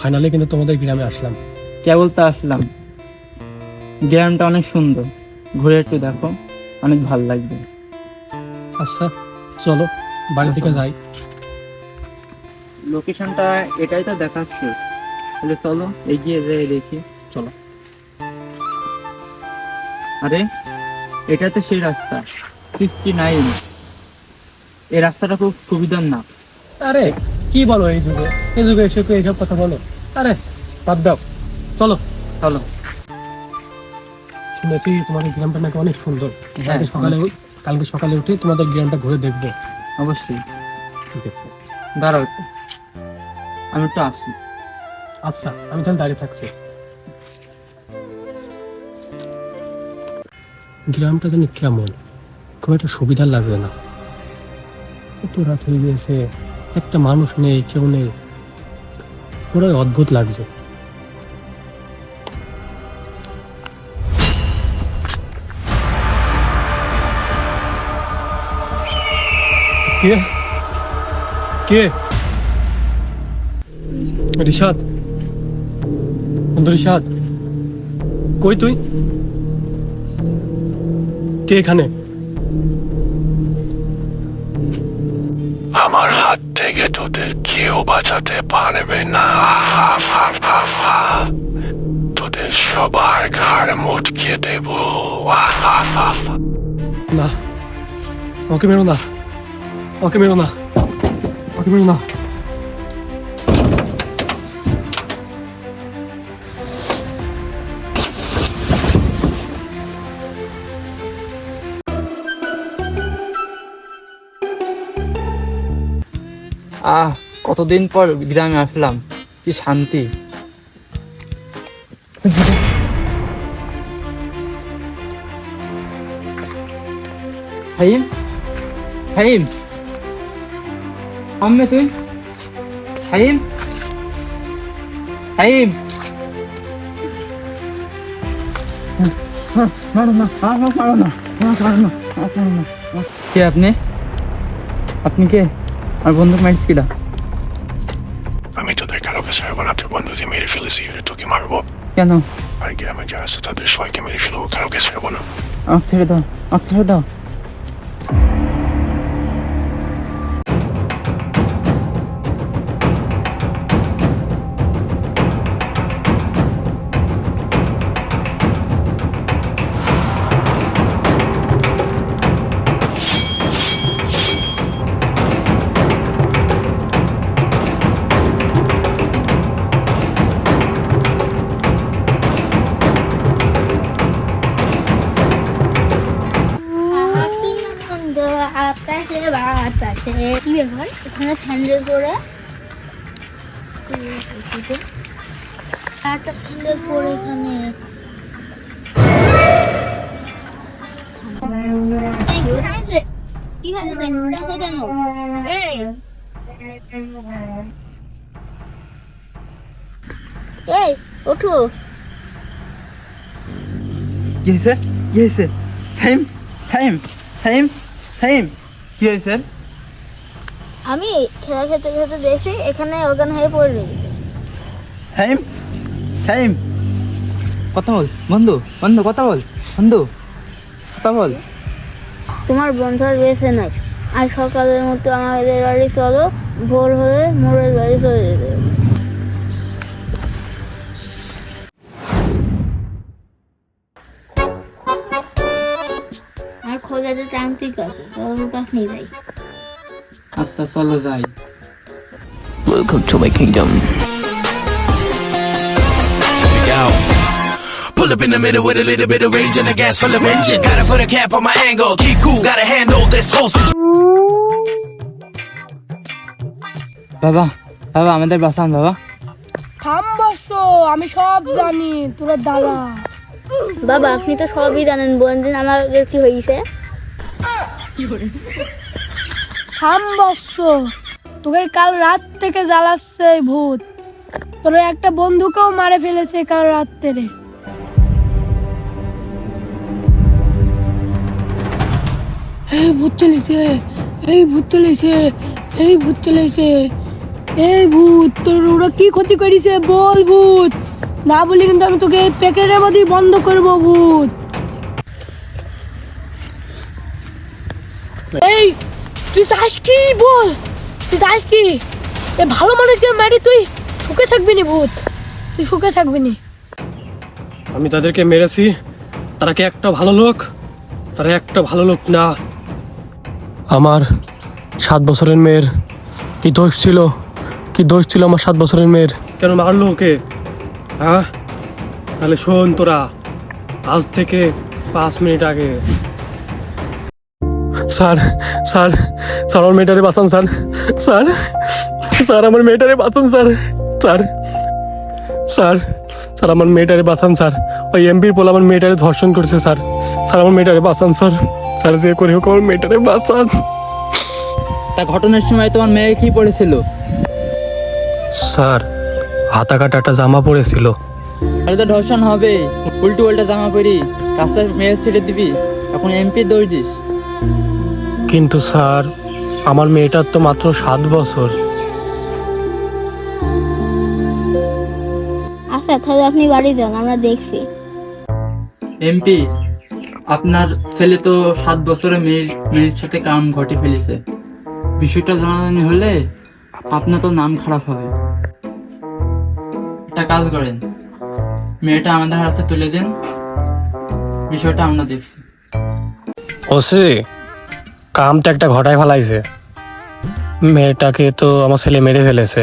Finally কিন্তু তোমাদের গ্রামে আসলাম। কেবল তো আসলাম, গ্রামটা অনেক সুন্দর, ঘুরে একটু দেখো, অনেক ভালো লাগবে। আচ্ছা চলো বাড়ির দিকে যাই। লোকেশনটা এটাই তো দেখাচ্ছে, তাহলে চলো এগিয়ে যাই দেখি। চলো। আরে এটা তো সেই রাস্তা 69। এই রাস্তাটা খুব সুবিধার না। আরে কি বলো, এই যুগে এসে তো এইসব কথা বলো। আরে বাদ দাও, চলো। চলো। শুনেছি তোমাদের গ্রামটা নাকি অনেক সুন্দর। হ্যাঁ, কালকে সকালে উঠে তোমাদের গ্রামটা ঘুরে দেখবো। অবশ্যই। দেখবো। দাঁড়াও, আমি একটু আসি। আচ্ছা আমি তাহলে দাঁড়িয়ে থাকছি। গ্রামটা জানি কেমন, খুব একটা সুবিধার লাগবে না। এত রাত হয়ে গিয়েছে, একটা মানুষ নেই, কেউ নেই, পুরাই অদ্ভুত লাগছে। কে কে রিশাদ, বন্ধু রিশাদ, কই তুই? কে এখানে? আমার হাত থেকে তোদের কেউ বাঁচাতে পারবে না। তোদের সবার ঘাড় মুটকে দেব। না, ওকে মেরো না, ওকে মেরো না, ওকে মেরো না। কতদিন পর গ্রামে আসলাম, কি শান্তি। হাইম, হাইম, আম্মে তুই? হাইম, হাইম, মারো না, মারো না, মারো না। কে আপনি? আপনি কে? আর বন্ধু মাইটস কিটা? আমি তোদের কারোকে ছাড়বো না। তোর বন্ধুকে মেরে ফেলেছি, তোকে মারবো। কেন? আর গ্রামে যারা আছে তাদের সবাইকে মেরে ফেলবো, কারোকে ছাড়বো না। আমাকে ছেড়ে দাও, আমাকে ছেড়ে দাও। এখানে ঠান্ডা করে ঠান্ডা করে এখানে কি হয়েছে কেন? এই ওঠো। কি হয়েছে? কি হয়েছে? সাইম, সাইম, সাইম, সাইম, কি হয়েছে? আমি খেলা খেতে খেতে দেখি এখানে অজ্ঞান হয়ে পড়ে রয়েছে। সাইম, সাইম, কথা বল বন্ধু, বন্ধু কথা বল, বন্ধু কথা বল। তোমার বন্ধু আর বেঁচে নাই। আজ সকালের মতো আমাদের বাড়ি চলো, ভোর হলে মোড়ের বাড়ি চলে যেতে হবে। আর খোঁজাতে তান্ত্রিক আছে, চলো কাছ নিয়ে যাই। আচ্ছা চলো যাই। Welcome to my kingdom. Yo. Pull up in the middle with a little bit of rage and a gas full of engine. Gotta put a cap on my angle, keep cool, gotta handle this whole situation. বাবা, বাবা আমাদের বাঁচান বাবা। থাম বস, আমি সব জানি তোরা দাদা। বাবা আপনি তো সবই জানেন, বলেন আমাদের কি হয়েছে। থাম বস, তোকে কাল রাত থেকে জ্বালাচ্ছে এই ভূত। তোর একটা বন্ধুকেও মারে ফেলেছে কাল রাত্রে। এই ভূত চলেছে, এই ভূত চলেছে, এই ভূত চলেছে। এই ভূত, তোর ওরা কি ক্ষতি করেছে বল ভূত, না বলি কিন্তু আমি তোকে এই প্যাকেটের মধ্যেই বন্ধ করবো ভূত। এই তুই চাস কি বল, তুই চাস কি? এ ভালো মানুষকে মারি তুই সুখে থাকবি নি ভূত, তুই সুখে থাকবি নি। আমি তাদেরকে মেরেছি, তারা কি একটা ভালো লোক? তারা একটা ভালো লোক না। আমার 7 বছরের মেয়ের কি দোষ ছিল? কি দোষ ছিল আমার 7 বছরের মেয়ের? কেন মারলো ওকে? হ্যাঁ, তাহলে শোন তোরা, আজ থেকে 5 মিনিট আগে। স্যার স্যার স্যার আমার মেয়েটারে বাঁচান স্যার, স্যার স্যার আমার মেয়েটারে বাঁচান স্যার, স্যার স্যার স্যার আমার মেয়েটারে বাঁচান স্যার। ওই এমপির পোলা আমার মেয়েটারে ধর্ষণ করছে স্যার, স্যার আমার মেয়েটারে বাঁচান স্যার, স্যার যে করে হোক আমার মেয়েটারে বাঁচান। তা ঘটনার সময় তোমার মেয়ে কি পড়েছিল? স্যার হাতা কাটা একটা জামা পড়েছিল। আরে তো ধর্ষণ হবে, উল্টো উল্টা জামা পরি রাস্তায় মেয়ে ছেড়ে দিবি, এখন এমপি দৌড় দিস। কিন্তু স্যার আমার মেয়েটার তো মাত্র 7 বছর। আচ্ছা তাহলে আপনি বাড়ি যান, আমরা দেখছি। এমপি, আপনার ছেলে তো 7 বছরের মেয়ের সাথে কাম ঘটে ফেলেছে, বিষয়টা জানাজানি হলে আপনার তো নাম খারাপ হবে। একটা কাজ করেন, মেয়েটা আমাদের হাতে তুলে দেন, বিষয়টা আমরা দেখছি। ওসে কাম তো একটা ঘটায় ফেলাইছে, মেয়েটাকে তো আমার ছেলে মেরে ফেলেছে,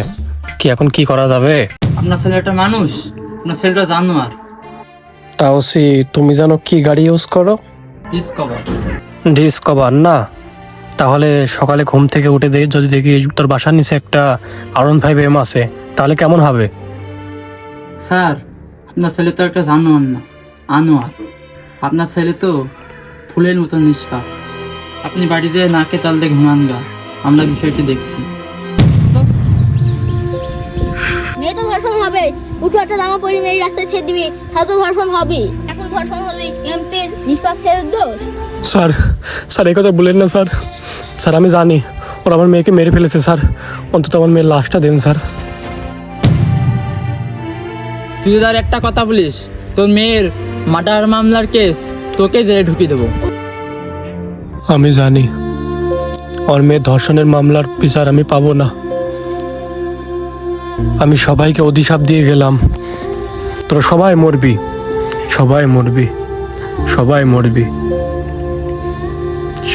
কি এখন কি করা যাবে? আপনার ছেলে একটা মানুষ, আপনার ছেলেটা জানোয়ার। তা ওসি তুমি জানো কি গাড়ি ইউজ করো? ডিসকভার। ডিসকভার না? তাহলে সকালে ঘুম থেকে উঠে যদি দেখি তোর বাসার নিচে একটা R15M আছে, তাহলে কেমন হবে? স্যার, আপনার ছেলে তো একটা জানোয়ার না, আনোয়ার। আপনার ছেলে তো ফুলের মতো নিষ্পাপ। আপনি বাড়িতে নাকে তাল দিয়ে ঘুমান গা, আমরা বিষয়টি দেখছি। মেয়ে তো ধর্ষণ হবে, উঠো একটা জামা পরি মেয়ে রাস্তায় ছেড়ে দিবি, তাহলে তো ধর্ষণ হবেই। এখন ধর্ষণ হলে এমপির নিষ্পাপ ছেলের দোষ। স্যার স্যার এই কথা বলেন না স্যার, স্যার আমি জানি ওরা আমার মেয়েকে মেরে ফেলেছে স্যার, অন্তত আমার মেয়ের লাশটা দেন স্যার। তুই যদি আর একটা কথা বলিস, তোর মেয়ের মার্ডার মামলার কেস তোকে জেলে ঢুকিয়ে দেবো। আমি জানি আমার মেয়ের ধর্ষণের মামলার বিচার আমি পাবো না। আমি সবাইকে অধিশাপ দিয়ে গেলাম, তোরা সবাই মরবি, সবাই মরবি, সবাই মরবি,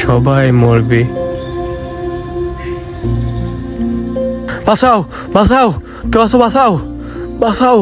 সবাই মরবি। বাঁচাও বাঁচাও, কেউ আছো বাঁচাও, বাঁচাও।